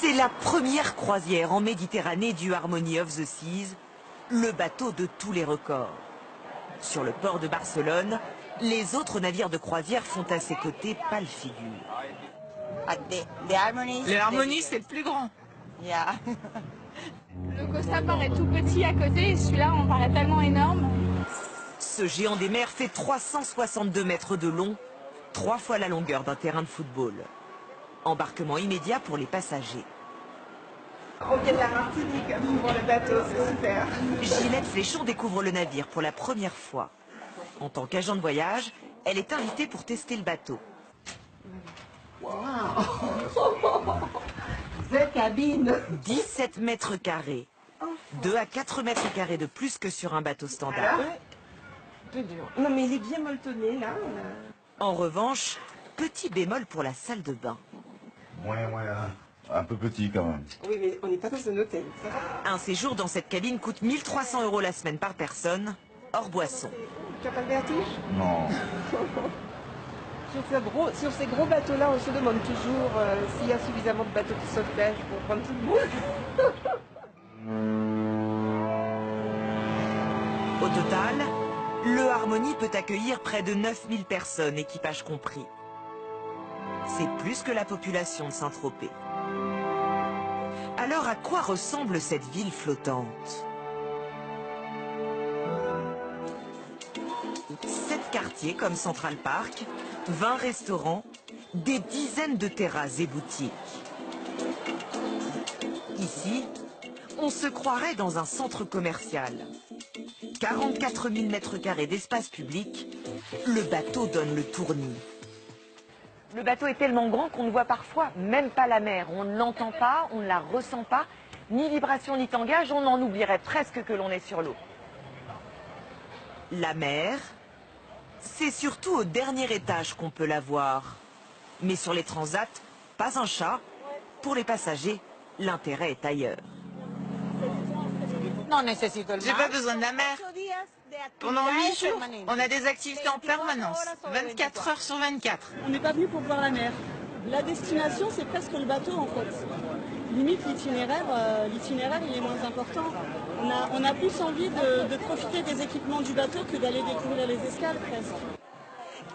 C'est la première croisière en Méditerranée du Harmony of the Seas, le bateau de tous les records. Sur le port de Barcelone, les autres navires de croisière font à ses côtés pâle figure. Le Harmony, c'est le plus grand. Le Costa paraît tout petit à côté et celui-là on paraît tellement énorme. Ce géant des mers fait 362 mètres de long, 3 fois la longueur d'un terrain de football. Embarquement immédiat pour les passagers. On vient de la Martinique pour le bateau, c'est super. Ginette Fléchon découvre le navire pour la première fois. En tant qu'agent de voyage, elle est invitée pour tester le bateau. The cabine. 17 mètres carrés. 2 à 4 mètres carrés de plus que sur un bateau standard. Peu dur. Non mais il est bien molletonné là. En revanche, petit bémol pour la salle de bain. Un peu petit quand même. Oui mais on n'est pas dans un hôtel. Ça va. Un séjour dans cette cabine coûte 1 300 € la semaine par personne, hors boisson. Tu as pas le vertige? Non. Sur ces gros bateaux-là, on se demande toujours s'il y a suffisamment de bateaux de sauvetage pour prendre tout le monde. Au total, le Harmony peut accueillir près de 9000 personnes, équipage compris. C'est plus que la population de Saint-Tropez. Alors à quoi ressemble cette ville flottante? 7 quartiers comme Central Park, 20 restaurants, des dizaines de terrasses et boutiques. Ici, on se croirait dans un centre commercial. 44 000 mètres carrés d'espace public, le bateau donne le tournis. Le bateau est tellement grand qu'on ne voit parfois même pas la mer. On ne l'entend pas, on ne la ressent pas, ni vibration ni tangage, on en oublierait presque que l'on est sur l'eau. La mer, c'est surtout au dernier étage qu'on peut la voir. Mais sur les transats, pas un chat. Pour les passagers, l'intérêt est ailleurs. J'ai pas besoin de la mer. Pendant 8 jours, on a des activités en permanence, 24 heures sur 24. On n'est pas venu pour voir la mer. La destination, c'est presque le bateau en fait. Limite, l'itinéraire, il est moins important. On a plus envie de profiter des équipements du bateau que d'aller découvrir les escales presque.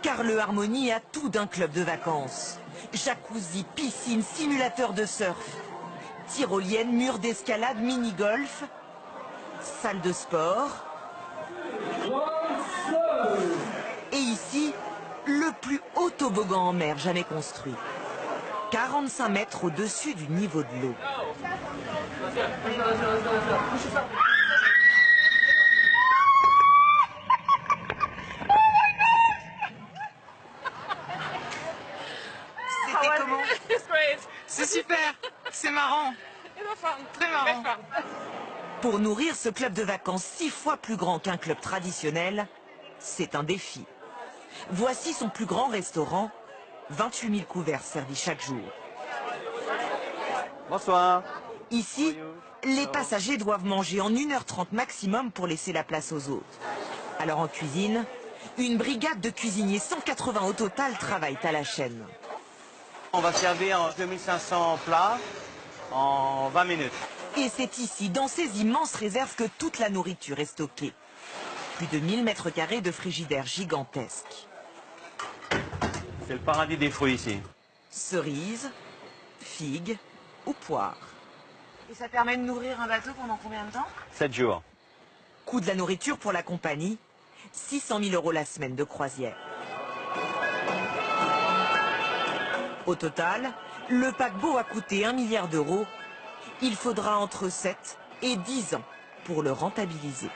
Car le Harmony a tout d'un club de vacances. Jacuzzi, piscine, simulateur de surf, tyrolienne, mur d'escalade, mini-golf, salle de sport. Et ici, le plus haut toboggan en mer jamais construit. 45 mètres au-dessus du niveau de l'eau. C'était comment? C'est super, c'est marrant, très marrant. Pour nourrir ce club de vacances 6 fois plus grand qu'un club traditionnel, c'est un défi. Voici son plus grand restaurant, 28 000 couverts servis chaque jour. Bonsoir. Ici, les passagers doivent manger en 1h30 maximum pour laisser la place aux autres. Alors en cuisine, une brigade de cuisiniers, 180 au total, travaillent à la chaîne. On va servir 2500 plats en 20 minutes. Et c'est ici, dans ces immenses réserves, que toute la nourriture est stockée. Plus de 1000 mètres carrés de frigidaires gigantesques. C'est le paradis des fruits ici. Cerises, figues ou poires. Et ça permet de nourrir un bateau pendant combien de temps? 7 jours. Coût de la nourriture pour la compagnie, 600 000 € la semaine de croisière. Au total, le paquebot a coûté 1 milliard d'euros. Il faudra entre 7 et 10 ans pour le rentabiliser.